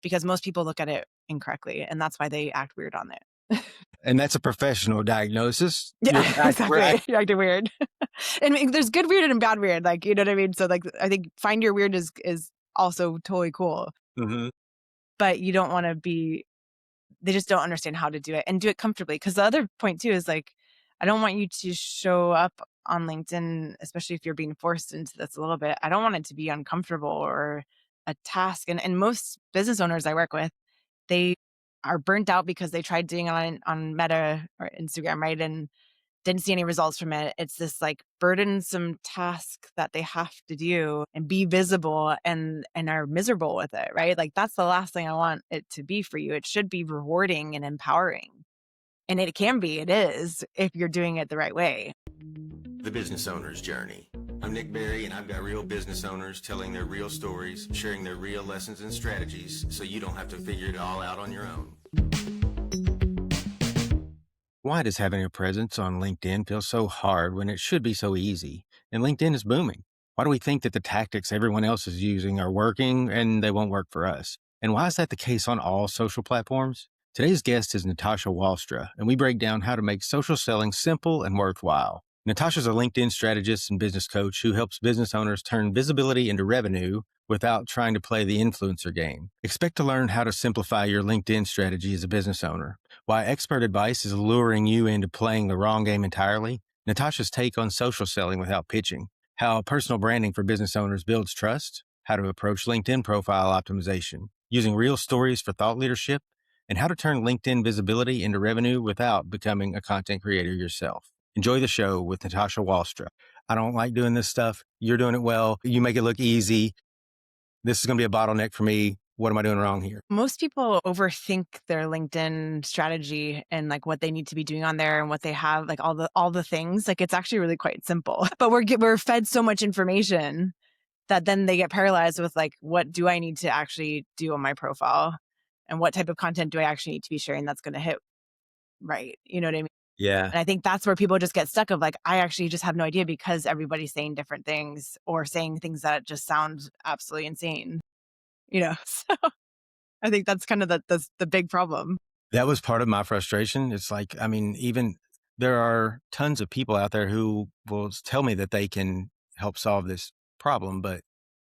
because most people look at it incorrectly, and that's why they act weird on it. And that's a professional diagnosis. Yeah, We're exactly. You're acting weird. And I mean, there's good weird and bad weird, like, you know what I mean? So, like, I think find your weird is also totally cool, Mhm. but you don't wanna be they just don't understand how to do it and do it comfortably. Because the other point too is, like, I don't want you to show up on LinkedIn, especially if you're being forced into this a little bit. I don't want it to be uncomfortable or a task. And most business owners I work with, they are burnt out because they tried doing it on Meta or Instagram, right? And didn't see any results from it. It's this like burdensome task that they have to do and be visible and are miserable with it, right? Like that's the last thing I want it to be for you. It should be rewarding and empowering. And it can be, it is, if you're doing it the right way. The Business Owner's Journey. I'm Nick Berry, and I've got real business owners telling their real stories, sharing their real lessons and strategies, so you don't have to figure it all out on your own. Why does having a presence on LinkedIn feel so hard when it should be so easy? And LinkedIn is booming. Why do we think that the tactics everyone else is using are working and they won't work for us? And why is that the case on all social platforms? Today's guest is Natasha Walstra, and we break down how to make social selling simple and worthwhile. Natasha's a LinkedIn strategist and business coach who helps business owners turn visibility into revenue without trying to play the influencer game. Expect to learn how to simplify your LinkedIn strategy as a business owner, why expert advice is luring you into playing the wrong game entirely, Natasha's take on social selling without pitching, how personal branding for business owners builds trust, how to approach LinkedIn profile optimization, using real stories for thought leadership, and how to turn LinkedIn visibility into revenue without becoming a content creator yourself. Enjoy the show with Natasha Walstra. I don't like doing this stuff. You're doing it well. You make it look easy. This is going to be a bottleneck for me. What am I doing wrong here? Most people overthink their LinkedIn strategy and like what they need to be doing on there and what they have, like all the things. Like it's actually really quite simple. But we're fed so much information that then they get paralyzed with like, what do I need to actually do on my profile? And what type of content do I actually need to be sharing that's going to hit right? You know what I mean? Yeah. And I think that's where people just get stuck of like, I actually just have no idea because everybody's saying different things or saying things that just sound absolutely insane, you know? So I think that's kind of the big problem. That was part of my frustration. It's like, I mean, even there are tons of people out there who will tell me that they can help solve this problem, but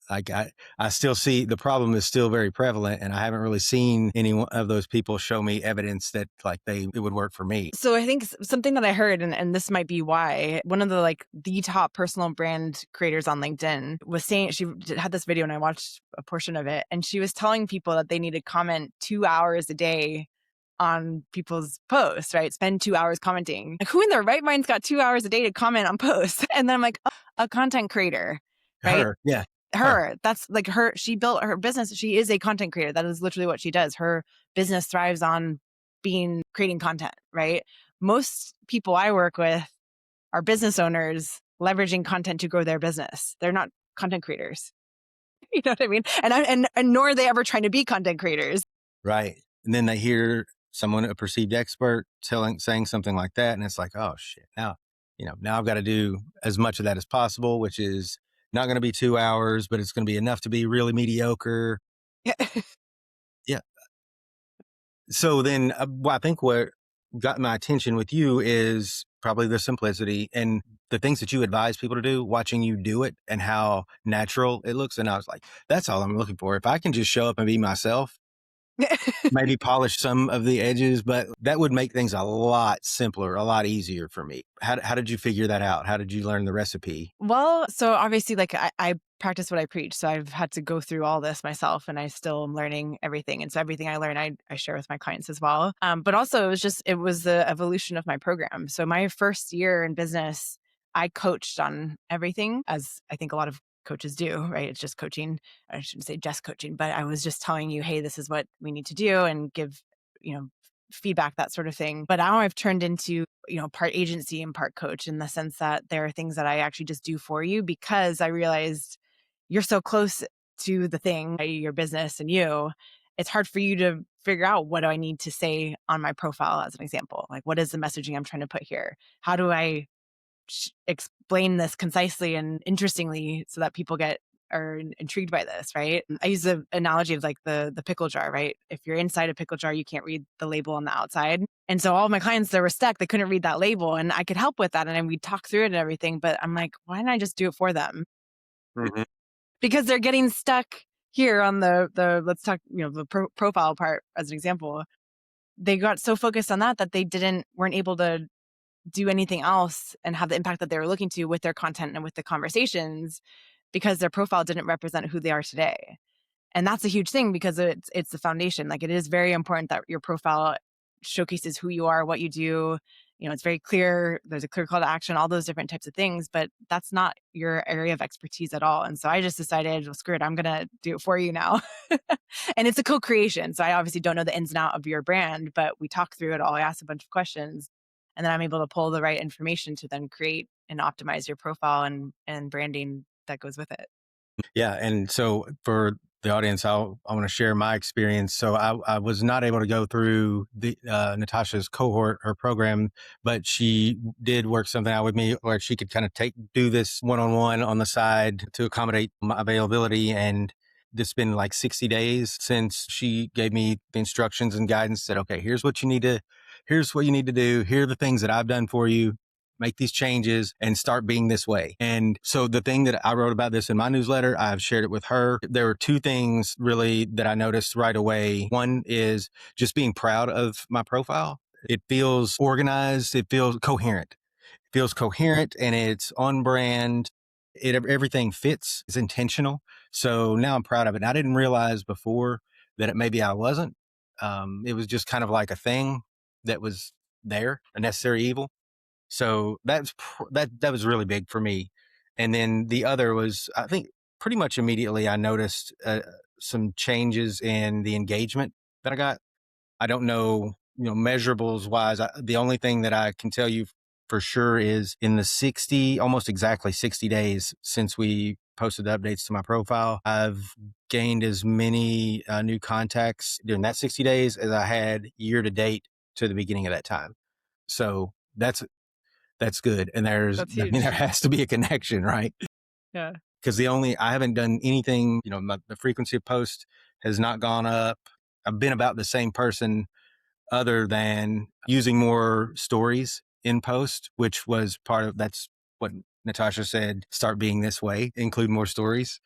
like I still see the problem is still very prevalent, and I haven't really seen any of those people show me evidence that like it would work for me. So I think something that I heard, and this might be why, one of the like the top personal brand creators on LinkedIn was saying, she had this video and I watched a portion of it, and she was telling people that they need to comment 2 hours a day on people's posts, right? Spend 2 hours commenting. Like who in their right mind's got 2 hours a day to comment on posts? And then I'm like, oh, a content creator, right? Her, yeah, her. Her, that's like her, she built her business. She is a content creator. That is literally what she does. Her business thrives on creating content, right? Most people I work with are business owners leveraging content to grow their business. They're not content creators. You know what I mean? And nor are they ever trying to be content creators. Right. And then they hear someone, a perceived expert, saying something like that, and it's like, oh shit, now I've got to do as much of that as possible, which is not going to be 2 hours, but it's going to be enough to be really mediocre. Yeah. So then I think what got my attention with you is probably the simplicity and the things that you advise people to do, watching you do it and how natural it looks. And I was like, that's all I'm looking for. If I can just show up and be myself, maybe polish some of the edges, but that would make things a lot simpler, a lot easier for me. How did you figure that out? How did you learn the recipe? Well, so obviously, like I practice what I preach. So I've had to go through all this myself, and I still am learning everything. And so everything I learn, I share with my clients as well. But also, it was the evolution of my program. So my first year in business, I coached on everything, as I think a lot of coaches do, right? It's just coaching. I shouldn't say just coaching, but I was just telling you, hey, this is what we need to do, and give, feedback, that sort of thing. But now I've turned into, part agency and part coach, in the sense that there are things that I actually just do for you because I realized you're so close to the thing, your business and you. It's hard for you to figure out, what do I need to say on my profile, as an example? Like, what is the messaging I'm trying to put here? How do I explain this concisely and interestingly so that people get are intrigued by this, right? I use the analogy of like the pickle jar, right? If you're inside a pickle jar, you can't read the label on the outside. And so all of my clients that were stuck, they couldn't read that label, and I could help with that, and then we'd talk through it and everything. But I'm like, why didn't I just do it for them? Mhm. Because they're getting stuck here on the let's talk, the profile part as an example. They got so focused on that that they didn't weren't able to do anything else and have the impact that they were looking to with their content and with the conversations, because their profile didn't represent who they are today. And that's a huge thing because it's the foundation. Like, it is very important that your profile showcases who you are, what you do. It's very clear. There's a clear call to action, all those different types of things, but that's not your area of expertise at all. And so I just decided, well, screw it, I'm going to do it for you now. And it's a co-creation. So I obviously don't know the ins and out of your brand, but we talk through it all. I ask a bunch of questions, and then I'm able to pull the right information to then create and optimize your profile and branding that goes with it. Yeah, and so for the audience, I want to share my experience. So I was not able to go through the Natasha's cohort, her program, but she did work something out with me where she could kind of do this one-on-one on the side to accommodate my availability. And it's been like 60 days since she gave me the instructions and guidance, said, okay, here's what you need to do. Here are the things that I've done for you. Make these changes and start being this way. And so the thing that I wrote about this in my newsletter, I've shared it with her. There were two things really that I noticed right away. One is just being proud of my profile. It feels organized. It feels coherent. It feels coherent and it's on brand. Everything fits. It's intentional. So now I'm proud of it. And I didn't realize before that maybe I wasn't. It was just kind of like a thing that was there, a necessary evil. So that was really big for me. And then the other was, I think pretty much immediately I noticed some changes in the engagement that I got. I don't know, measurables wise. The only thing that I can tell you for sure is in the almost exactly 60 days since we posted the updates to my profile, I've gained as many new contacts during that 60 days as I had year to date to the beginning of that time. So that's good. And That's I mean, there huge. has to be a connection, right? Yeah. Because I haven't done anything, the frequency of post has not gone up. I've been about the same person other than using more stories in post, which was that's what Natasha said, start being this way, include more stories.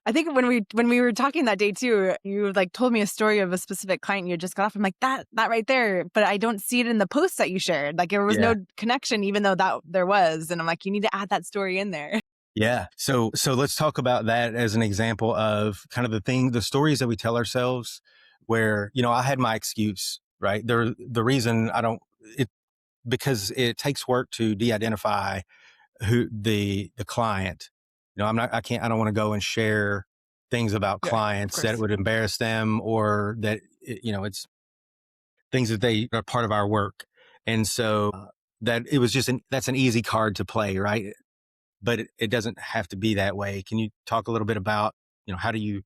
I think when we were talking that day too, you like told me a story of a specific client you had just got off. I'm like, that right there, but I don't see it in the posts that you shared. Like, there was Yeah. no connection, even though that there was. And I'm like, you need to add that story in there. Yeah. So let's talk about that as an example of kind of the stories that we tell ourselves where, I had my excuse, right? The reason I don't, it, because it takes work to de-identify who the client. I don't want to go and share things about Yeah, of clients that course. would embarrass them or that, it's things that they are part of our work. And so that it was that's an easy card to play, right? But it doesn't have to be that way. Can you talk a little bit about, how do you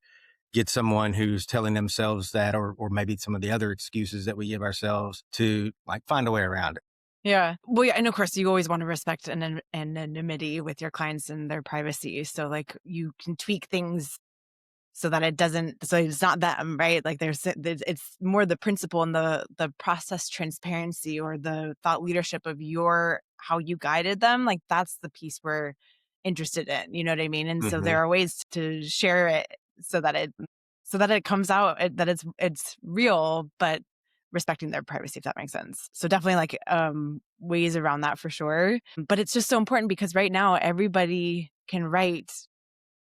get someone who's telling themselves that, or maybe some of the other excuses that we give ourselves to like find a way around it? Yeah. Well, yeah, and of course, you always want to respect anonymity with your clients and their privacy. So, like, you can tweak things so that so it's not them, right? Like, it's more the principle and the process transparency or the thought leadership of how you guided them. Like, that's the piece we're interested in. You know what I mean? And so Mm-hmm. there are ways to share it so that it comes out, that it's real, but respecting their privacy, if that makes sense. So definitely, like, ways around that for sure. But it's just so important because right now everybody can write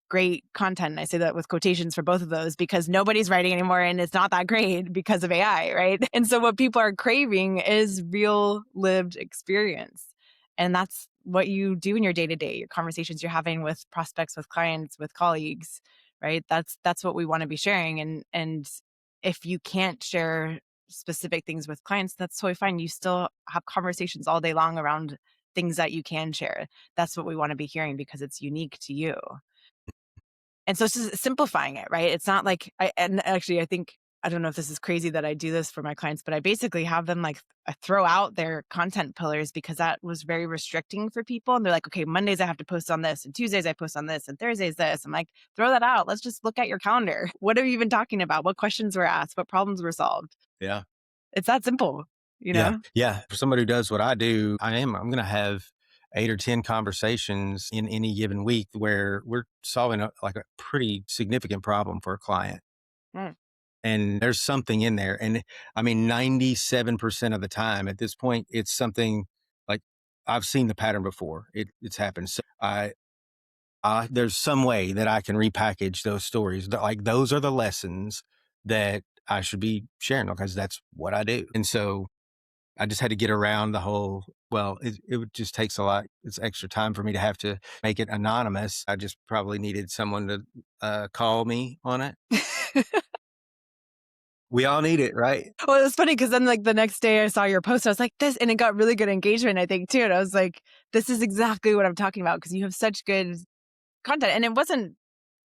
great content. And I say that with quotations for both of those because nobody's writing anymore and it's not that great because of AI, right? And so what people are craving is real lived experience. And that's what you do in your day to day, your conversations you're having with prospects, with clients, with colleagues, right? That's what we want to be sharing. And if you can't share specific things with clients, that's totally fine. You still have conversations all day long around things that you can share. That's what we want to be hearing because it's unique to you. And so it's just simplifying it, right? It's not like and actually, I think I don't know if this is crazy that I do this for my clients, but I basically have them like throw out their content pillars because that was very restricting for people. And they're like, okay, Mondays I have to post on this, and Tuesdays I post on this, and Thursdays this. I'm like, throw that out. Let's just look at your calendar. What are you even talking about? What questions were asked? What problems were solved? Yeah. It's that simple, you Yeah. know? Yeah. For somebody who does what I do, I'm going to have 8 or 10 conversations in any given week where we're solving like a pretty significant problem for a client. Mm. And there's something in there. And I mean, 97% of the time at this point, it's something like I've seen the pattern before. It's happened. So there's some way that I can repackage those stories. Like those are the lessons that I should be sharing because that's what I do. And so I just had to get around the whole, well, just takes a lot. It's extra time for me to have to make it anonymous. I just probably needed someone to call me on it. We all need it, right? Well, it was funny because then, like, the next day I saw your post, I was like, this, and it got really good engagement, I think, too. And I was like, this is exactly what I'm talking about because you have such good content. And it wasn't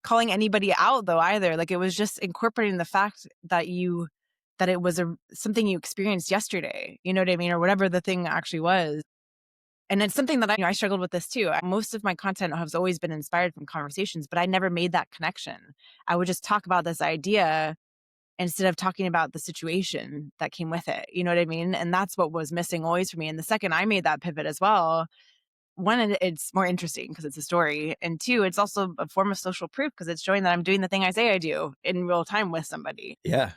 calling anybody out, though, either. Like, it was just incorporating the fact that that it was something you experienced yesterday, you know what I mean? Or whatever the thing actually was. And it's something that I struggled with this too. Most of my content has always been inspired from conversations, but I never made that connection. I would just talk about this idea instead of talking about the situation that came with it. You know what I mean? And that's what was missing always for me. And the second I made that pivot as well, one, it's more interesting because it's a story. And two, it's also a form of social proof because it's showing that I'm doing the thing I say I do in real time with somebody. Yeah.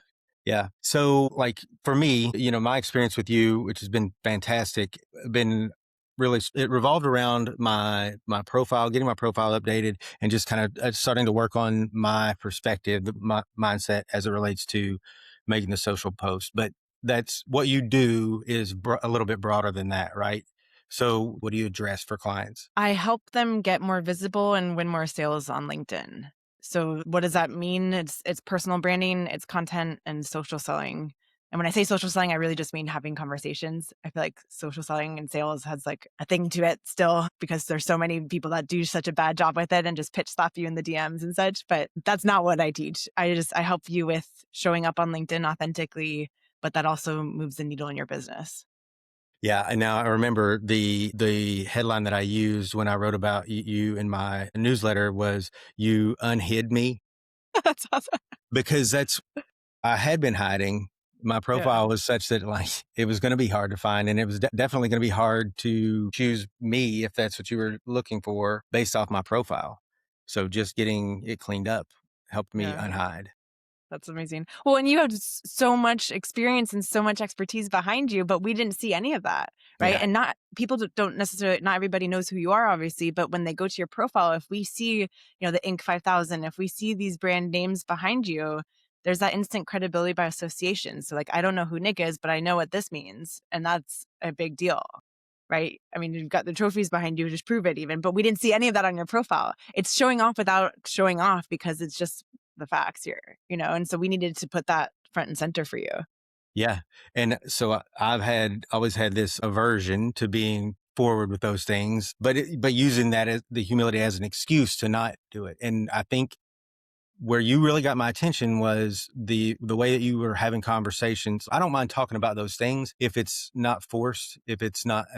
Yeah. So, like for me, my experience with you, which has been fantastic, been really, it revolved around my profile, getting my profile updated, and just kind of starting to work on my perspective, my mindset as it relates to making the social post. But that's what you do is a little bit broader than that, right? So, what do you address for clients? I help them get more visible and win more sales on LinkedIn. So what does that mean? It's personal branding, it's content and social selling. And when I say social selling, I really just mean having conversations. I feel like social selling and sales has like a thing to it still because there's so many people that do such a bad job with it and just pitch slap you in the DMs and such. But that's not what I teach. I help you with showing up on LinkedIn authentically, but that also moves the needle in your business. Yeah, and now I remember the headline that I used when I wrote about you in my newsletter was "You unhid me," That's awesome. because I had been hiding. My Yeah. profile was such that like it was going to be hard to find, and it was definitely going to be hard to choose me if that's what you were looking for based off my profile. So just getting it cleaned up helped me Yeah. unhide. That's amazing. Well, and you have so much experience and so much expertise behind you, but we didn't see any of that, right? Yeah, And not people don't necessarily, not everybody knows who you are, obviously, but when they go to your profile, if we see, the Inc. 5000, if we see these brand names behind you, there's that instant credibility by association. So, like, I don't know who Nick is, but I know what this means. And that's a big deal, right? I mean, you've got the trophies behind you, just prove it even, but we didn't see any of that on your profile. It's showing off without showing off because it's just the facts here, and so we needed to put that front and center for you. yeah. And so I've always had this aversion to being forward with those things, but using that as the humility as an excuse to not do it. And I think where you really got my attention was the way that you were having conversations. I don't mind talking about those things if it's not forced, if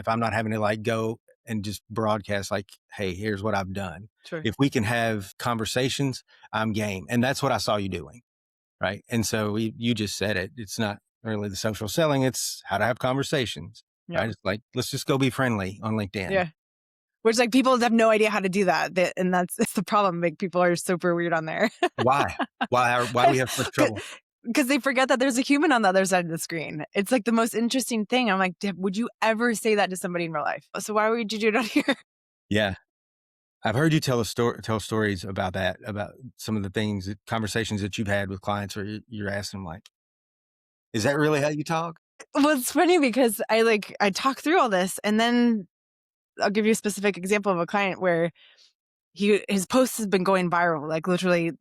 I'm not having to like go and just broadcast like, hey, here's what I've done. Sure. If we can have conversations, I'm game. And that's what I saw you doing. Right. And so you just said it. It's not really the social selling. It's how to have conversations. Yeah. Right. It's like, let's just go be friendly on LinkedIn. Yeah. Which, like, people have no idea how to do that. And that's the problem. Like, people are super weird on there. Why? Why do we have such trouble? Because they forget that there's a human on the other side of the screen. It's like the most interesting thing. I'm like, would you ever say that to somebody in real life? So why would you do it on here? Yeah. I've heard you tell stories about that, about some of the conversations that you've had with clients where you're asking them like, is that really how you talk? Well, it's funny because I talk through all this, and then I'll give you a specific example of a client where his post has been going viral, like literally,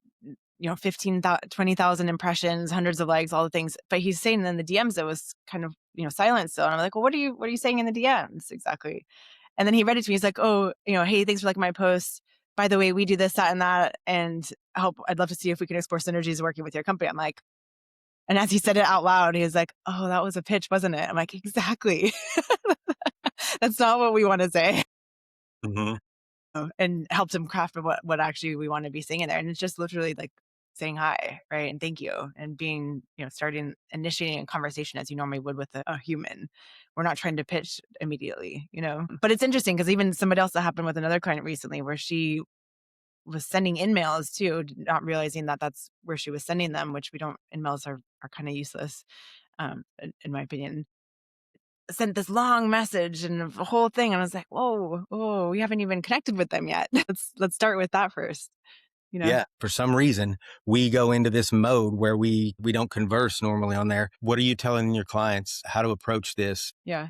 15,000, 20,000 impressions, hundreds of likes, all the things. But he's saying in the DMs it was kind of, silent still. And I'm like, well, what are you saying in the DMs exactly? And then he read it to me. He's like, oh, hey, thanks for liking my post. By the way, we do this, that, and that. And I'd love to see if we can explore synergies working with your company. I'm like, And as he said it out loud, he was like, "Oh, that was a pitch, wasn't it?" I'm like, "Exactly." That's not what we want to say. Hmm. And helped him craft what actually we want to be saying in there. And it's just literally like saying hi, right? And thank you. And being, starting initiating a conversation as you normally would with a human. We're not trying to pitch immediately. But it's interesting because even somebody else that happened with another client recently where she was sending in mails too, not realizing that that's where she was sending them, which we don't, in mails are kind of useless, in my opinion. Sent this long message and the whole thing. And I was like, whoa, whoa, we haven't even connected with them yet. Let's start with that first, you know? Yeah. For some reason, we go into this mode where we don't converse normally on there. What are you telling your clients how to approach this? Yeah.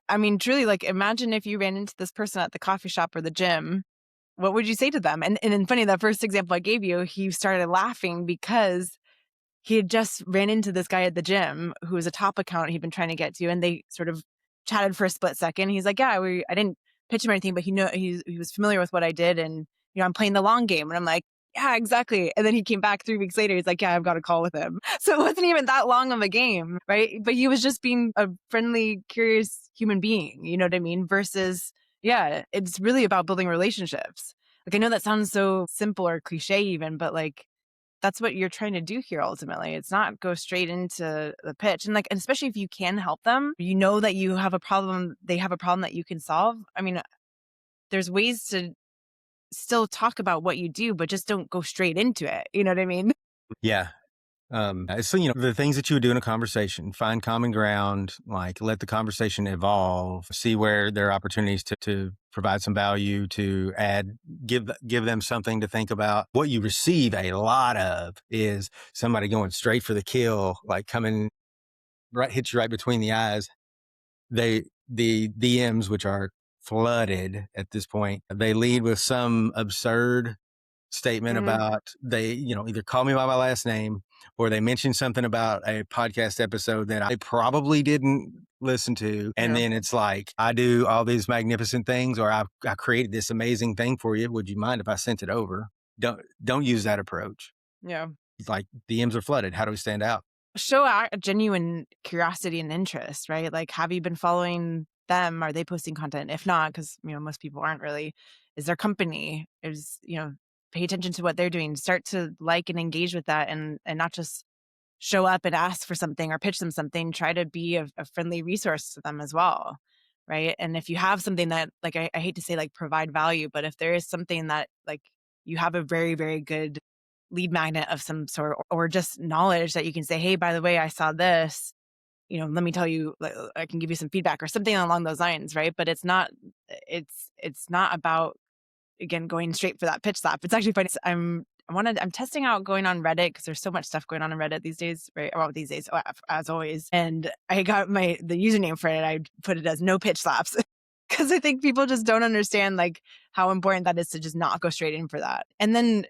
I mean, truly, like, imagine if you ran into this person at the coffee shop or the gym. What would you say to them? And then funny, that first example I gave you, he started laughing because he had just ran into this guy at the gym who was a top account he'd been trying to get to, and they sort of chatted for a split second. He's like, "Yeah, I didn't pitch him anything, but he was familiar with what I did, and I'm playing the long game." And I'm like, "Yeah, exactly." And then he came back 3 weeks later. He's like, "Yeah, I've got a call with him." So it wasn't even that long of a game, right? But he was just being a friendly, curious human being. You know what I mean? Versus, yeah, it's really about building relationships. Like I know that sounds so simple or cliche, even, but like that's what you're trying to do here ultimately. It's not go straight into the pitch. And like, and especially if you can help them, that you have a problem, they have a problem that you can solve. I mean, there's ways to still talk about what you do, but just don't go straight into it. You know what I mean? Yeah. So, the things that you would do in a conversation, find common ground, like let the conversation evolve, see where there are opportunities to provide some value, to add, give them something to think about. What you receive a lot of is somebody going straight for the kill, like coming right, hit you right between the eyes. The DMs, which are flooded at this point, they lead with some absurd statement Hmm. about either call me by my last name or they mention something about a podcast episode that I probably didn't listen to. And Yeah. then it's like, I do all these magnificent things, or I created this amazing thing for you. Would you mind if I sent it over? Don't use that approach. Yeah. It's like DMs are flooded. How do we stand out? Show a genuine curiosity and interest, right? Like, have you been following them? Are they posting content? If not, because most people aren't really. Is their company? Pay attention to what they're doing. Start to like and engage with that, and not just show up and ask for something or pitch them something. Try to be a friendly resource to them as well, right? And if you have something that, like, I hate to say like provide value, but if there is something that like you have a very very good lead magnet of some sort, or just knowledge that you can say, "Hey, by the way, I saw this. Let me tell you, like, I can give you some feedback," or something along those lines, right? But it's not about, again, going straight for that pitch slap. It's actually funny. I'm testing out going on Reddit because there's so much stuff going on Reddit these days, right? Well, these days, as always. And I got the username for it. I put it as no pitch slaps because I think people just don't understand like how important that is to just not go straight in for that. And then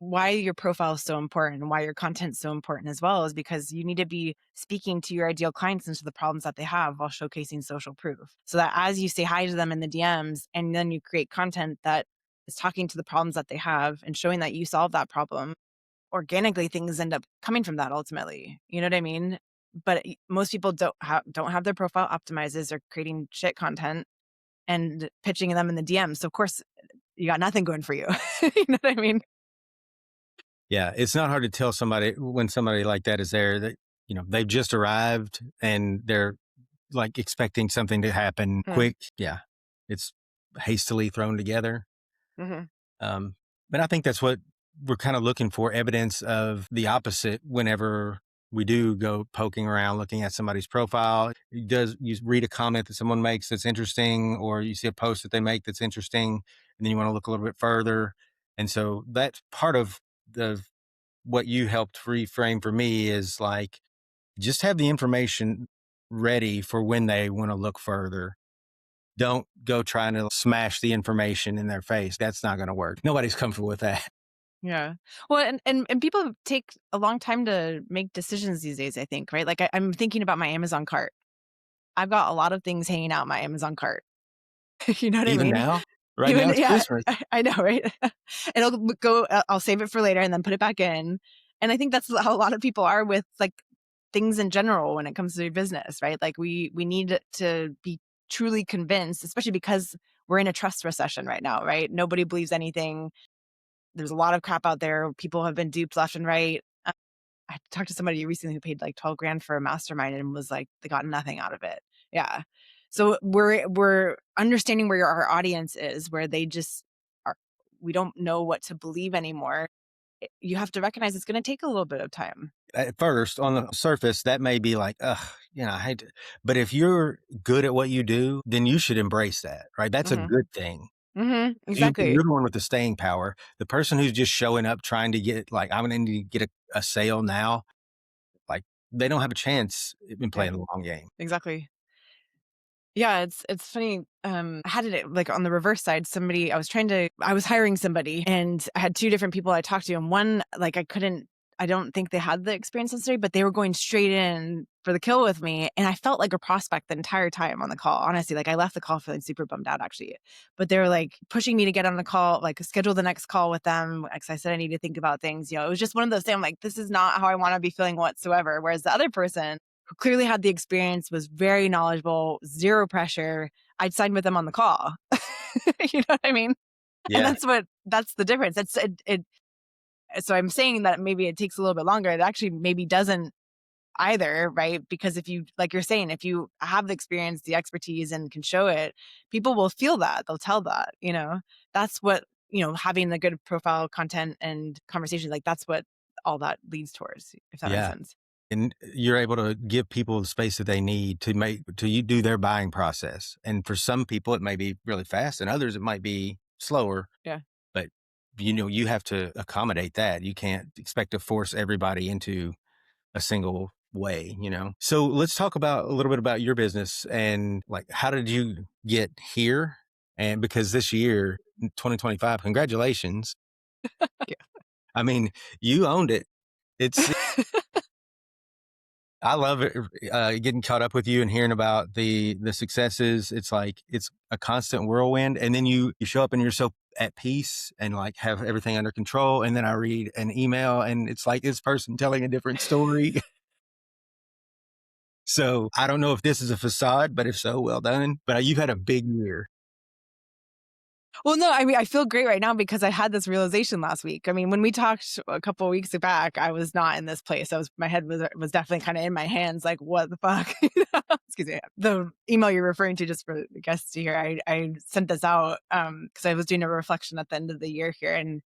why your profile is so important and why your content's so important as well is because you need to be speaking to your ideal clients into the problems that they have while showcasing social proof. So that as you say hi to them in the DMs and then you create content that is talking to the problems that they have and showing that you solve that problem, organically things end up coming from that ultimately. You know what I mean? But most people don't have their profile optimized. They're creating shit content and pitching them in the DMs. So of course you got nothing going for you. You know what I mean? Yeah. It's not hard to tell somebody when somebody like that is there that, they've just arrived and they're like expecting something to happen quick. Yeah. It's hastily thrown together. Mm-hmm. Um, but I think that's what we're kind of looking for, evidence of the opposite whenever we do go poking around looking at somebody's profile. You read a comment that someone makes that's interesting, or you see a post that they make that's interesting, and then you want to look a little bit further. And so that's part of the what you helped reframe for me is like, just have the information ready for when they want to look further. Don't go trying to smash the information in their face. That's not going to work. Nobody's comfortable with that. Yeah. Well, and people take a long time to make decisions these days, I think, right? Like I'm thinking about my Amazon cart. I've got a lot of things hanging out in my Amazon cart. You know what I Even mean? now, right now Even, it's yeah, Christmas. I know, right? It'll go, I'll save it for later and then put it back in. And I think that's how a lot of people are with like things in general when it comes to business, right? Like we need to be truly convinced, especially because we're in a trust recession right now, right? Nobody believes anything. There's a lot of crap out there. People have been duped left and right. I talked to somebody recently who paid like 12 grand for a mastermind and was like, they got nothing out of it. Yeah. So we're understanding where our audience is, where they just are, we don't know what to believe anymore. You have to recognize it's going to take a little bit of time. At first, on the surface, that may be like, ugh, I hate to, but if you're good at what you do, then you should embrace that, right? That's a Hmm. good thing. You're Exactly. the one with the staying power. The person who's just showing up trying to get, like, I'm going to need to get a sale now, like, they don't have a chance in Yeah, playing the long game. exactly. Yeah, it's funny. I had it like on the reverse side. I was hiring somebody and I had two different people I talked to. And one, like, I don't think they had the experience necessarily, but they were going straight in for the kill with me. And I felt like a prospect the entire time on the call. Honestly, like I left the call feeling super bummed out actually. But they were like pushing me to get on the call, like schedule the next call with them. Because I said I need to think about things. It was just one of those things. I'm like, this is not how I want to be feeling whatsoever. Whereas the other person who clearly had the experience, was very knowledgeable, zero pressure. I'd sign with them on the call. You know what I mean? And Yeah. that's the difference. So I'm saying that maybe it takes a little bit longer. It actually maybe doesn't either, right? Because if you, like you're saying, if you have the experience, the expertise and can show it, people will feel that. They'll tell that. That's what, having the good profile content and conversations, like that's what all that leads towards, if that makes Yeah. sense. And you're able to give people the space that they need to you do their buying process. And for some people, it may be really fast, and others it might be slower. Yeah. But you have to accommodate that. You can't expect to force everybody into a single way. So let's talk about a little bit about your business and like how did you get here? And because this year, 2025, congratulations. I mean, you owned it. It's I love it, getting caught up with you and hearing about the successes. It's like it's a constant whirlwind, and then you show up and you're so at peace and like have everything under control. And then I read an email, and it's like this person telling a different story. So I don't know if this is a facade, but if so, well done. But you've had a big year. Well, no, I mean, I feel great right now because I had this realization last week. I mean, when we talked a couple of weeks back, I was not in this place. My head was definitely kind of in my hands, like, what the fuck? Excuse me. The email you're referring to, just for the guests to hear, I sent this out because I was doing a reflection at the end of the year here, and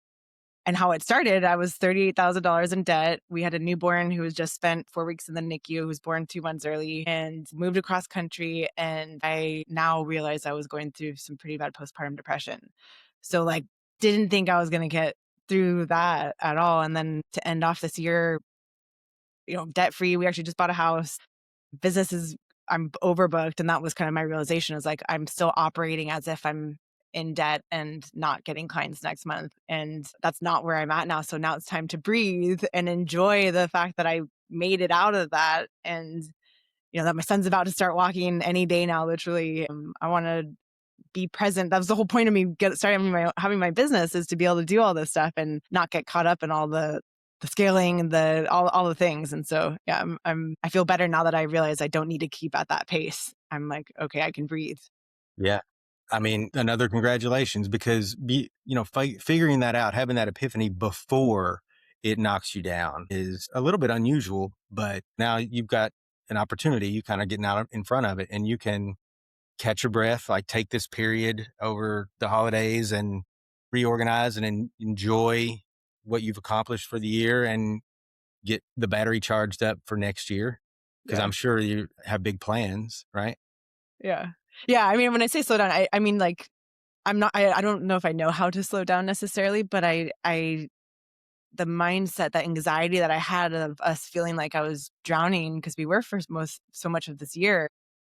how it started. I was $38,000 in debt. We had a newborn who was just spent 4 weeks in the NICU, who was born 2 months early, and moved across country. And I now realized I was going through some pretty bad postpartum depression. So, like, didn't think I was going to get through that at all. And then to end off this year, debt free, we actually just bought a house. Business is, I'm overbooked. And that was kind of my realization, is like, I'm still operating as if I'm in debt and not getting clients next month. And that's not where I'm at now. So now it's time to breathe and enjoy the fact that I made it out of that. And, that my son's about to start walking any day now, literally. I want to be present. That was the whole point of me starting having my business, is to be able to do all this stuff and not get caught up in all the scaling and all the things. And so, yeah, I feel better now that I realize I don't need to keep at that pace. I'm like, okay, I can breathe. Yeah. I mean, another congratulations because figuring that out, having that epiphany before it knocks you down is a little bit unusual, but now you've got an opportunity. You kind of getting out in front of it, and you can catch your breath, like take this period over the holidays and reorganize and enjoy what you've accomplished for the year and get the battery charged up for next year. Cause Yeah. I'm sure you have big plans, right? Yeah. Yeah. I mean, when I say slow down, I mean, like, I don't know if I know how to slow down necessarily, but the mindset, that anxiety that I had of us feeling like I was drowning because we were for so much of this year,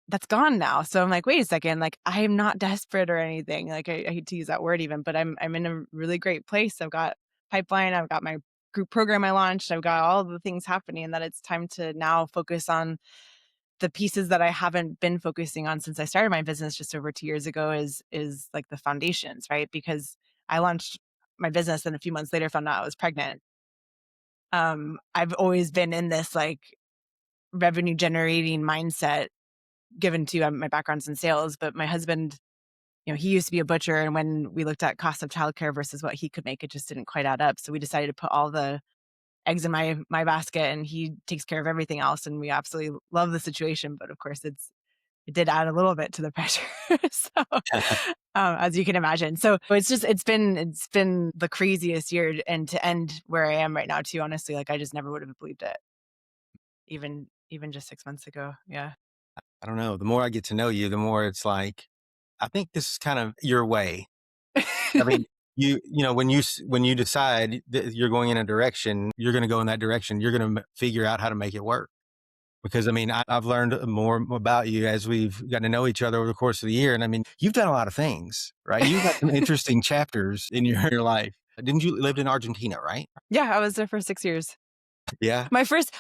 that's gone now. So I'm like, wait a second, like, I am not desperate or anything. Like, I hate to use that word even, but I'm in a really great place. I've got pipeline, I've got my group program I launched, I've got all the things happening, and that it's time to now focus on the pieces that I haven't been focusing on since I started my business just over 2 years ago, is like the foundations, right? Because I launched my business and a few months later found out I was pregnant. I've always been in this like revenue generating mindset given to my background's in sales, but my husband, he used to be a butcher. And when we looked at cost of childcare versus what he could make, it just didn't quite add up. So we decided to put all the eggs in my basket, and he takes care of everything else. And we absolutely love the situation. But of course, it did add a little bit to the pressure. So, as you can imagine. So it's been the craziest year, and to end where I am right now too, honestly, like I just never would have believed it, even just 6 months ago. Yeah. I don't know. The more I get to know you, the more it's like, I think this is kind of your way. I mean, when you decide that you're going in a direction, you're going to go in that direction. You're going to figure out how to make it work. Because I mean, I've learned more about you as we've gotten to know each other over the course of the year. And I mean, you've done a lot of things, right? You've got some interesting chapters in your life. Didn't you lived in Argentina, right? Yeah, I was there for 6 years. Yeah. My first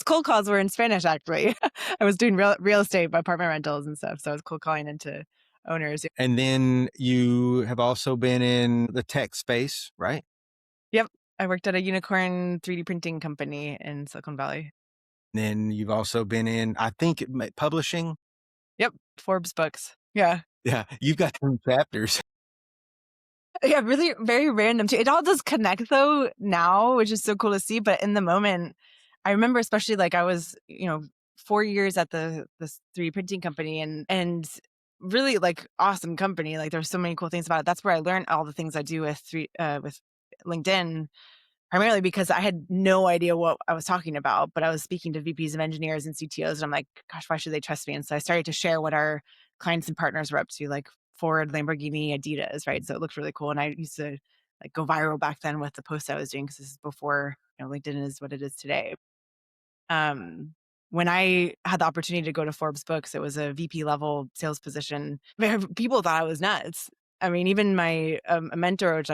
cold calls were in Spanish, actually. I was doing real estate, apartment rentals and stuff. So I was cold calling into owners. And then you have also been in the tech space, right? Yep. I worked at a unicorn 3D printing company in Silicon Valley. Then you've also been in, I think, publishing. Yep. Forbes books. Yeah. Yeah. You've got some chapters. Yeah, really very random too. It all does connect though now, which is so cool to see. But in the moment, I remember especially like I was, 4 years at this 3D printing company, and really like awesome company. Like there's so many cool things about it. That's where I learned all the things I do with LinkedIn, primarily because I had no idea what I was talking about, but I was speaking to VPs of engineers and CTOs, and I'm like, gosh, why should they trust me? And so I started to share what our clients and partners were up to, like Ford, Lamborghini, Adidas, right? So it looked really cool. And I used to like go viral back then with the posts I was doing because this is before, LinkedIn is what it is today. Um, when I had the opportunity to go to Forbes Books, it was a VP level sales position. People thought I was nuts. I mean, even my a mentor, which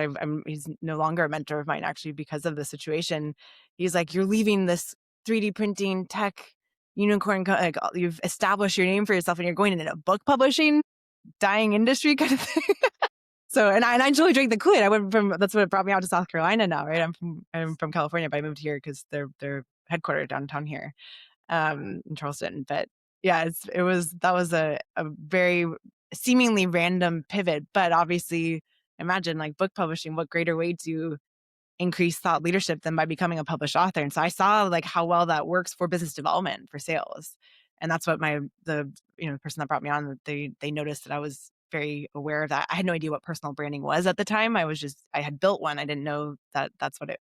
he's no longer a mentor of mine actually because of the situation. He's like, "You're leaving this 3D printing tech unicorn. Like, you've established your name for yourself, and you're going into a book publishing, dying industry kind of thing." So, and I totally drank the Kool-Aid. That's what brought me out to South Carolina now, right? I'm from California, but I moved here because they're headquartered downtown here, in Charleston. But yeah, that was a very seemingly random pivot, but obviously imagine like book publishing, what greater way to increase thought leadership than by becoming a published author. And so I saw like how well that works for business development for sales. And that's what the person that brought me on, they noticed that I was very aware of that. I had no idea what personal branding was at the time. I had built one. I didn't know that that's what it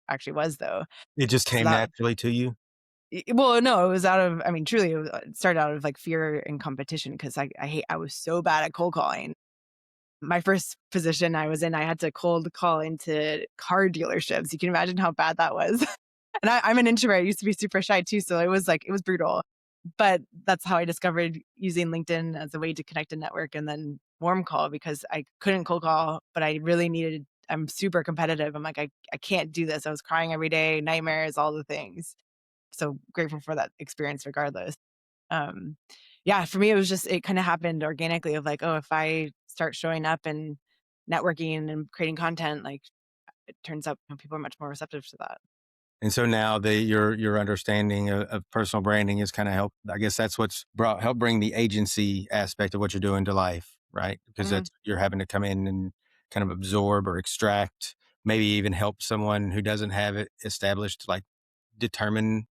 actually was though. It just So came that naturally to you. well, no, it was out of, I mean, truly, it started out of like fear and competition because I was so bad at cold calling. My first position I was in, I had to cold call into car dealerships. You can imagine how bad that was. And I'm an introvert. I used to be super shy too. So it was brutal. But that's how I discovered using LinkedIn as a way to connect and network, and then warm call because I couldn't cold call, but I really needed, I'm super competitive. I'm like, I can't do this. I was crying every day, nightmares, all the things. So grateful for that experience regardless. Um, yeah, for me, it kind of happened organically of like, oh, if I start showing up and networking and creating content, like it turns out people are much more receptive to that. And so now your understanding of personal branding is kind of helped. I guess that's what's helped bring the agency aspect of what you're doing to life, right? Because Hmm. that's you're having to come in and kind of absorb or extract, maybe even help someone who doesn't have it established, like determine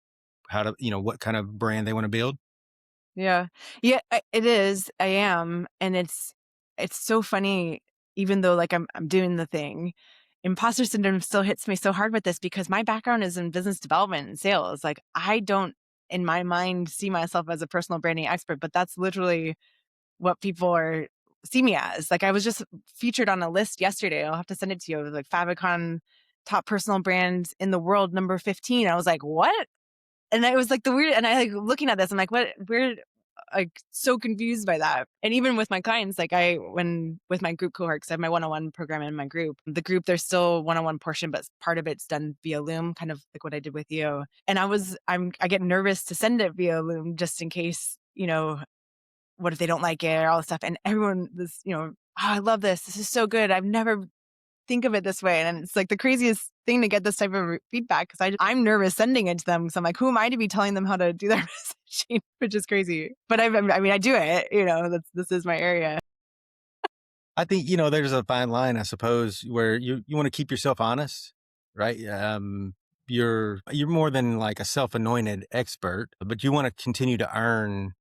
how to, what kind of brand they want to build. Yeah. Yeah, it is. I am. And it's so funny, even though like I'm doing the thing. Imposter syndrome still hits me so hard with this because my background is in business development and sales. Like I don't in my mind see myself as a personal branding expert, but that's literally what people are see me as. Like I was just featured on a list yesterday. I'll have to send it to you. It was like Favicon top personal brands in the world number 15. I was like, what? And I was like the weird, and I like looking at this, I'm like, what weird, like so confused by that. And even with my clients, like when with my group cohorts, I have my one-on-one program in my group. The group, there's still one-on-one portion, but part of it's done via Loom, kind of like what I did with you. And I get nervous to send it via Loom just in case, what if they don't like it or all this stuff. And everyone oh, I love this. This is so good. I've never think of it this way. And it's like the craziest thing to get this type of feedback because I'm nervous sending it to them. So I'm like, who am I to be telling them how to do their messaging, which is crazy. But I mean, I do it, this is my area. I think, there's a fine line, I suppose, where you want to keep yourself honest, right? You're more than like a self-anointed expert, but you want to continue to earn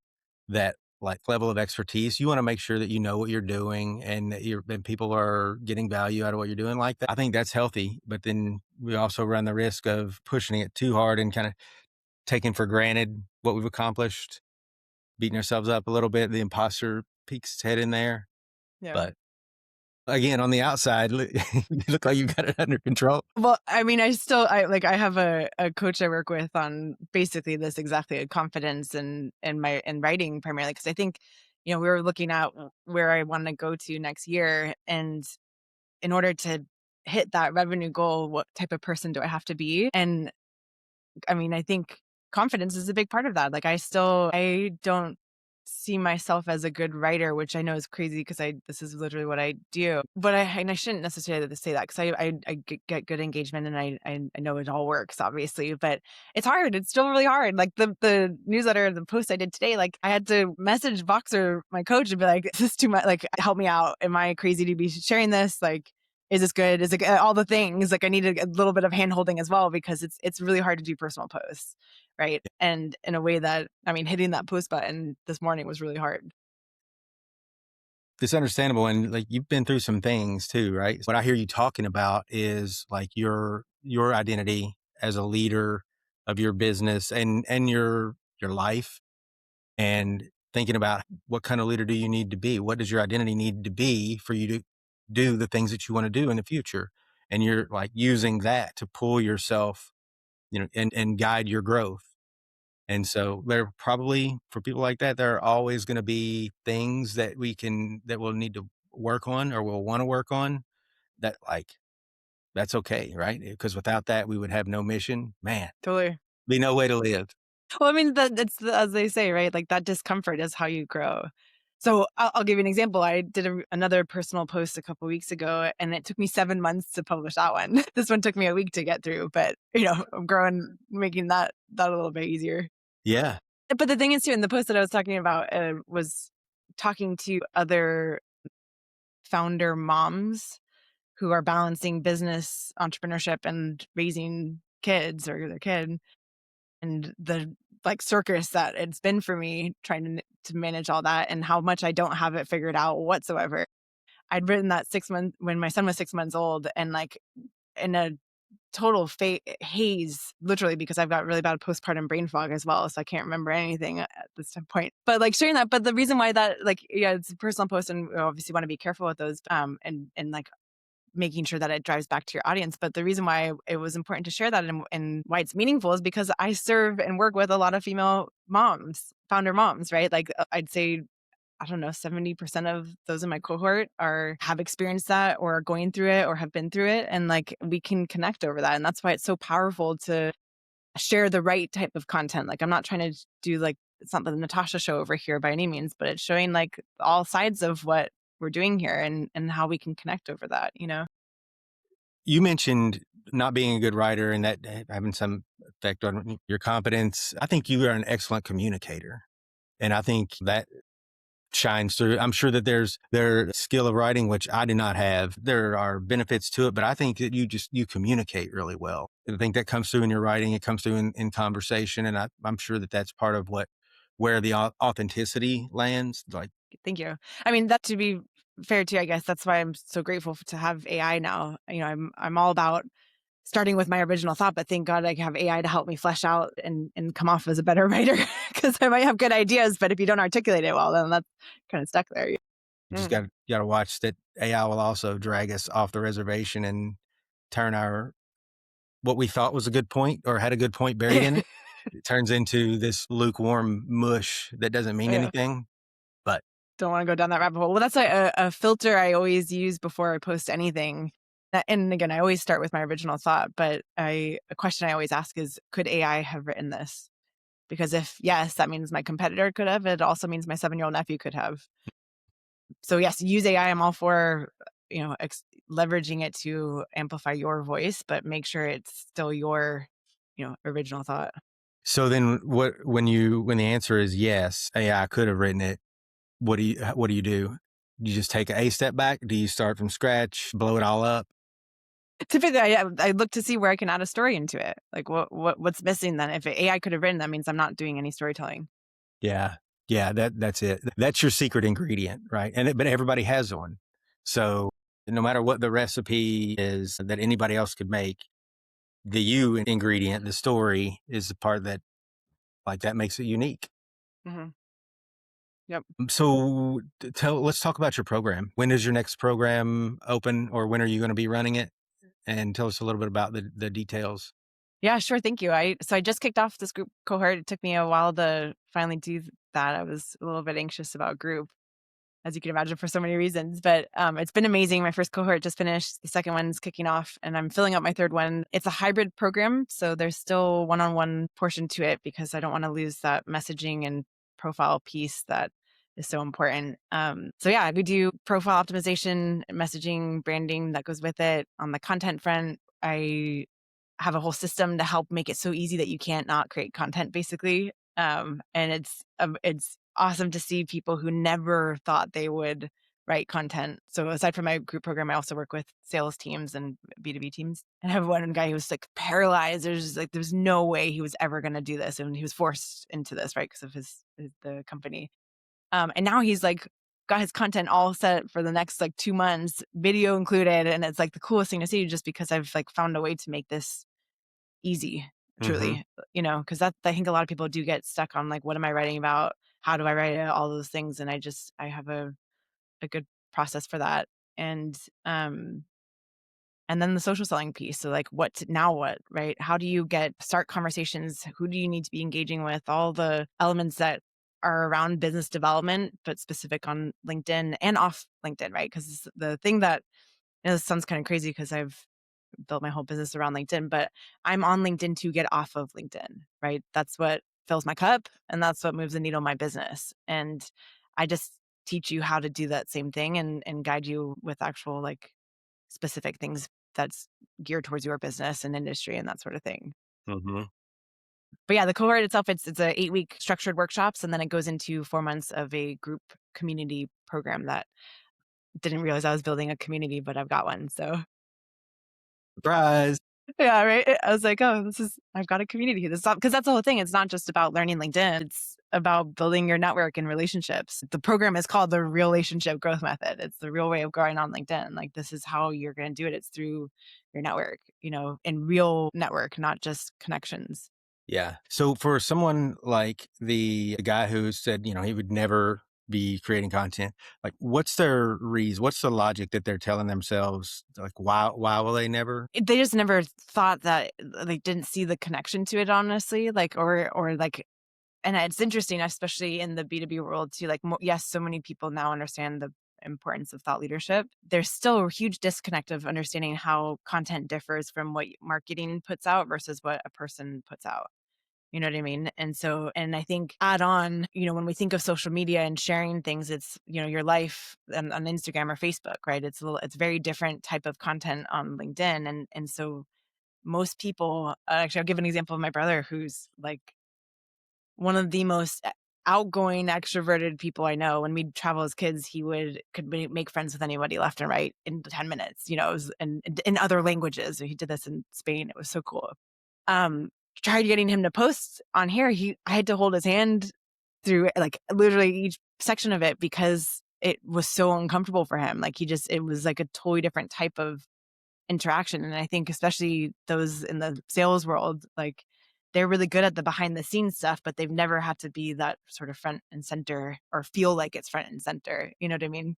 that like level of expertise. You want to make sure that you know what you're doing and that and people are getting value out of what you're doing like that. I think that's healthy, but then we also run the risk of pushing it too hard and kind of taking for granted what we've accomplished, beating ourselves up a little bit. The imposter peeks its head in there. Yeah. But again, on the outside, you look like you've got it under control. Well, I mean, I have a coach I work with on basically this exactly confidence and writing primarily. Cause I think, we were looking at where I want to go to next year. And in order to hit that revenue goal, what type of person do I have to be? And I mean, I think confidence is a big part of that. Like I don't see myself as a good writer, which I know is crazy because this is literally what I do. But I shouldn't necessarily say that because I get good engagement and I know it all works obviously, but it's hard. It's still really hard. Like the newsletter, the post I did today, like I had to message Voxer, my coach, and be like, "This is too much. Like, help me out. Am I crazy to be sharing this? Like, is this good? Is it all the things? Like I need a little bit of hand holding as well because it's really hard to do personal posts, right? And in a way that I mean, hitting that post button this morning was really hard. It's understandable. And like you've been through some things too, right? What I hear you talking about is like your identity as a leader of your business and your life, and thinking about what kind of leader do you need to be? What does your identity need to be for you to do the things that you want to do in the future? And you're like using that to pull yourself, and guide your growth. And so there probably for people like that, there are always going to be things that we'll need to work on or we'll want to work on that like, that's okay. Right. Because without that, we would have no mission, man, Totally. be no way to live. Well, I mean, as they say, right? Like that discomfort is how you grow. So I'll give you an example. I did another personal post a couple weeks ago, and it took me 7 months to publish that one. This one took me a week to get through, but I'm growing, making that a little bit easier. Yeah. But the thing is, too, in the post that I was talking about was talking to other founder moms who are balancing business, entrepreneurship, and raising kids or their kid, and the like circus that it's been for me trying to manage all that, and how much I don't have it figured out whatsoever. I'd written that 6 months when my son was 6 months old, and like in a total haze, literally, because I've got really bad postpartum brain fog as well. So I can't remember anything at this point. But like sharing that, but the reason why that, like, yeah, it's a personal post and we obviously want to be careful with those, and like making sure that it drives back to your audience. But the reason why it was important to share that and why it's meaningful is because I serve and work with a lot of female moms, founder moms, right? Like I'd say, I don't know, 70% of those in my cohort have experienced that or are going through it or have been through it. And like we can connect over that. And that's why it's so powerful to share the right type of content. Like I'm not trying to do like, it's not the Natasha show over here by any means, but it's showing like all sides of what we're doing here and how we can connect over that. You mentioned not being a good writer and that having some effect on your competence. I think you are an excellent communicator. And I think that shines through. I'm sure that their skill of writing, which I do not have. There are benefits to it, but I think that you communicate really well. I think that comes through in your writing. It comes through in conversation. And I'm sure that that's part of where the authenticity lands. Like, Thank you. I mean, that to be fair too, I guess that's why I'm so grateful to have AI now. I'm all about starting with my original thought, but thank God I have AI to help me flesh out and come off as a better writer because I might have good ideas, but if you don't articulate it well, then that's kind of stuck there. you just Mm. got to watch that AI will also drag us off the reservation and turn what we thought was a good point or had a good point buried in it. It turns into this lukewarm mush that doesn't mean Yeah. anything. But Don't want to go down that rabbit hole. Well, that's a filter I always use before I post anything. And again, I always start with my original thought, but a question I always ask is, could AI have written this? Because if yes, that means my competitor could have. It also means my 7-year-old nephew could have. So yes, use AI. I'm all for, leveraging it to amplify your voice, but make sure it's still your, original thought. So then when the answer is yes, AI could have written it, what do you do? You just take a step back? Do you start from scratch, blow it all up? Typically, I look to see where I can add a story into it. Like what's missing then? If AI could have written, that means I'm not doing any storytelling. Yeah. Yeah, that's it. That's your secret ingredient, right? But everybody has one. So no matter what the recipe is that anybody else could make, the you ingredient, the story is the part that like that makes it unique. Hmm. Yep. So let's talk about your program. When is your next program open, or when are you going to be running it? And tell us a little bit about the details. Yeah, sure. Thank you. I just kicked off this group cohort. It took me a while to finally do that. I was a little bit anxious about group, as you can imagine, for so many reasons. But it's been amazing. My first cohort just finished. The second one's kicking off, and I'm filling up my third one. It's a hybrid program, so there's still one-on-one portion to it because I don't want to lose that messaging and profile piece that is so important. So yeah, we do profile optimization, messaging, branding that goes with it. On the content front, I have a whole system to help make it so easy that you can't not create content, basically. And it's awesome to see people who never thought they would write content. So aside from my group program, I also work with sales teams and B2B teams. And I have one guy who was like paralyzed. There's no way he was ever going to do this, and he was forced into this, right, because of the company. And now he's like got his content all set for the next like 2 months, video included, and it's like the coolest thing to see, just because I've like found a way to make this easy, Mm-hmm. truly, because that I think a lot of people do get stuck on like, what am I writing about? How do I write it? All those things. And I have a good process for that. And, um, and then the social selling piece. So like now what, right? How do you start conversations? Who do you need to be engaging with? All the elements that are around business development, but specific on LinkedIn and off LinkedIn, right? Because the thing that, this sounds kind of crazy because I've built my whole business around LinkedIn, but I'm on LinkedIn to get off of LinkedIn, right? That's what fills my cup, and that's what moves the needle in my business. And I just teach you how to do that same thing, and guide you with actual like specific things that's geared towards your business and industry and that sort of thing. Mm-hmm. But yeah, the cohort itself, it's a 8-week structured workshops, and then it goes into 4 months of a group community program that didn't realize I was building a community, but I've got one. So Surprise. yeah, right. I was like, oh, I've got a community here. This because that's the whole thing. It's not just about learning LinkedIn. It's about building your network and relationships. The program is called the Relationship Growth Method. It's the real way of growing on LinkedIn. Like, this is how you're going to do it. It's through your network, and real network, not just connections. Yeah. So for someone like the guy who said, he would never be creating content, like what's their reason? What's the logic that they're telling themselves? Like, why will they never? They just never thought that, they didn't see the connection to it, honestly. Like, or like, and it's interesting, especially in the B2B world too. Like, yes, so many people now understand the importance of thought leadership. There's still a huge disconnect of understanding how content differs from what marketing puts out versus what a person puts out. You know what I mean? And so, and I think add on, when we think of social media and sharing things, it's, your life on Instagram or Facebook, right? It's very different type of content on LinkedIn. And so most people, actually, I'll give an example of my brother, who's like one of the most outgoing, extroverted people I know. When we'd travel as kids, he could make friends with anybody left and right in 10 minutes, it was in other languages. He did this in Spain. It was so cool. Um, Tried getting him to post on here. I had to hold his hand through like literally each section of it because it was so uncomfortable for him. Like, it was like a totally different type of interaction. And I think especially those in the sales world, like, they're really good at the behind the scenes stuff, but they've never had to be that sort of front and center or feel like it's front and center. You know what I mean?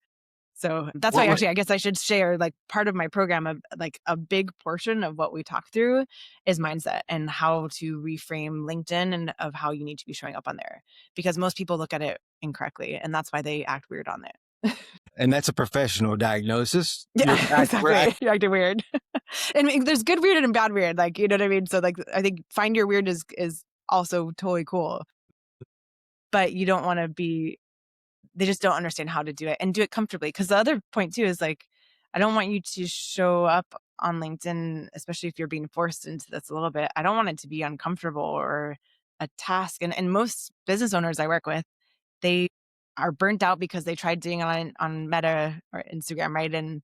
So that's why, What actually, I guess I should share, like, part of my program of like a big portion of what we talk through is mindset and how to reframe LinkedIn and of how you need to be showing up on there, because most people look at it incorrectly, and that's why they act weird on it. and that's a professional diagnosis. Yeah, We're exactly. You're acting weird. And there's good weird and bad weird, like, you know what I mean? So like, I think find your weird is also totally cool, but you don't want to be, they just don't understand how to do it and do it comfortably. Cause the other point too is like, I don't want you to show up on LinkedIn, especially if you're being forced into this a little bit. I don't want it to be uncomfortable or a task. And most business owners I work with, they are burnt out because they tried doing it on Meta or Instagram, right? And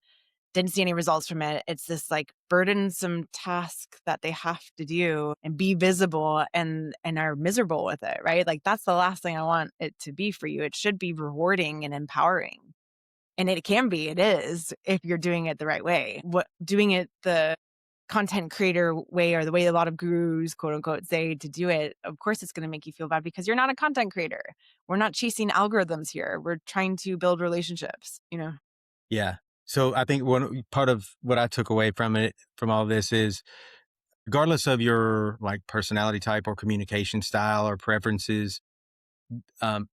didn't see any results from it. It's this like burdensome task that they have to do and be visible and are miserable with it, right? Like that's the last thing I want it to be for you. It should be rewarding and empowering. And it can be, it is, if you're doing it the right way. What doing it the content creator way or the way a lot of gurus, quote unquote, say to do it, of course it's going to make you feel bad because you're not a content creator. We're not chasing algorithms here. We're trying to build relationships, you know? Yeah. So I think one part of what I took away from it, from all this is regardless of your like personality type or communication style or preferences, um,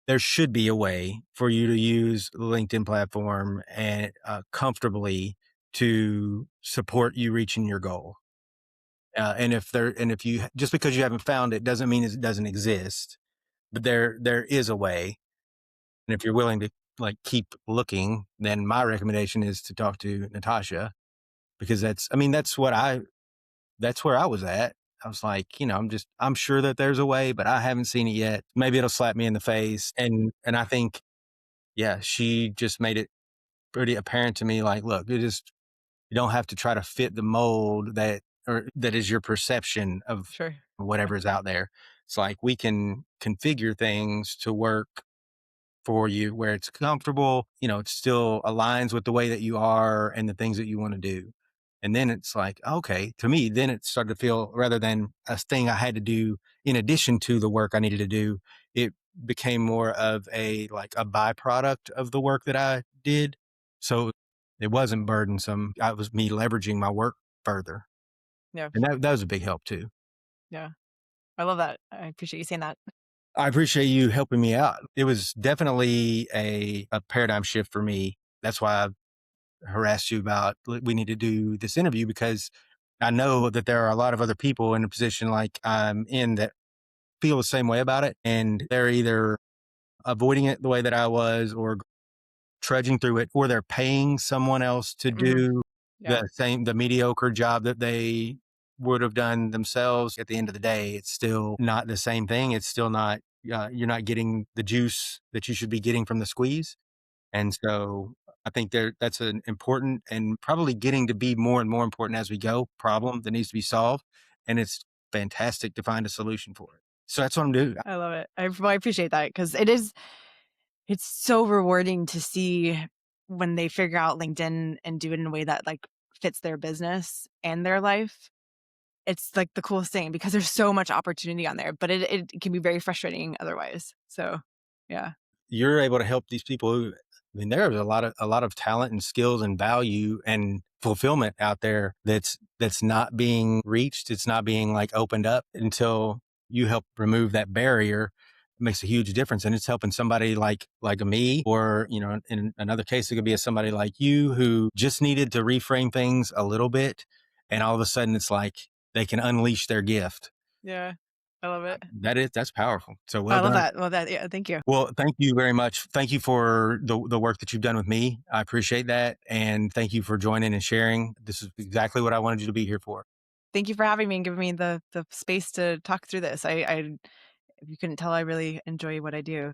there should be a way for you to use the LinkedIn platform and comfortably to support you reaching your goal. And if you just because you haven't found it doesn't mean it doesn't exist, but there is a way. And if you're willing to like keep looking, then my recommendation is to talk to Natasha because that's where I was at. I was like, I'm sure that there's a way, but I haven't seen it yet. Maybe it'll slap me in the face. And I think, yeah, she just made it pretty apparent to me. Like, look, you don't have to try to fit the mold that is your perception of Sure. Yeah. whatever is out there. It's like we can configure things to work for you where it's comfortable, it still aligns with the way that you are and the things that you want to do. And then it's like, okay, to me, then it started to feel rather than a thing I had to do in addition to the work I needed to do, it became more of like a byproduct of the work that I did. So it wasn't burdensome. I was me leveraging my work further. Yeah. And that was a big help too. Yeah. I love that. I appreciate you saying that. I appreciate you helping me out. It was definitely a paradigm shift for me. That's why I harassed you about we need to do this interview because I know that there are a lot of other people in a position like I'm in that feel the same way about it. And they're either avoiding it the way that I was or trudging through it, or they're paying someone else to Mhm. do Yeah. the mediocre job that they would have done themselves. At the end of the day, it's still not the same thing. It's still not, you're not getting the juice that you should be getting from the squeeze. And so I think that's an important and probably getting to be more and more important as we go problem that needs to be solved. And it's fantastic to find a solution for it. So that's what I'm doing. I love it. I appreciate that because it's so rewarding to see when they figure out LinkedIn and do it in a way that like fits their business and their life. It's like the coolest thing because there's so much opportunity on there, but it can be very frustrating otherwise. So yeah. You're able to help these people there's a lot of talent and skills and value and fulfillment out there that's not being reached. It's not being like opened up until you help remove that barrier. It makes a huge difference. And it's helping somebody like me, or, in another case, it could be somebody like you who just needed to reframe things a little bit. And all of a sudden it's like they can unleash their gift. Yeah. I love it. That's powerful. So well I love done. that. Love that. Yeah. Thank you. Well, thank you very much. Thank you for the work that you've done with me. I appreciate that. And thank you for joining and sharing. This is exactly what I wanted you to be here for. Thank you for having me and giving me the space to talk through this. If you couldn't tell, I really enjoy what I do.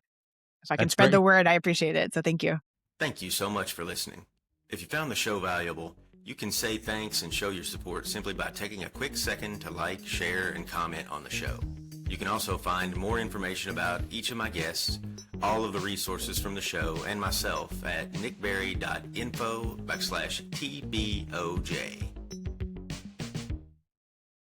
If I can That's spread great. the word, I appreciate it. So thank you. Thank you so much for listening. If you found the show valuable, you can say thanks and show your support simply by taking a quick second to like, share, and comment on the show. You can also find more information about each of my guests, all of the resources from the show, and myself at nickberry.info/TBOJ.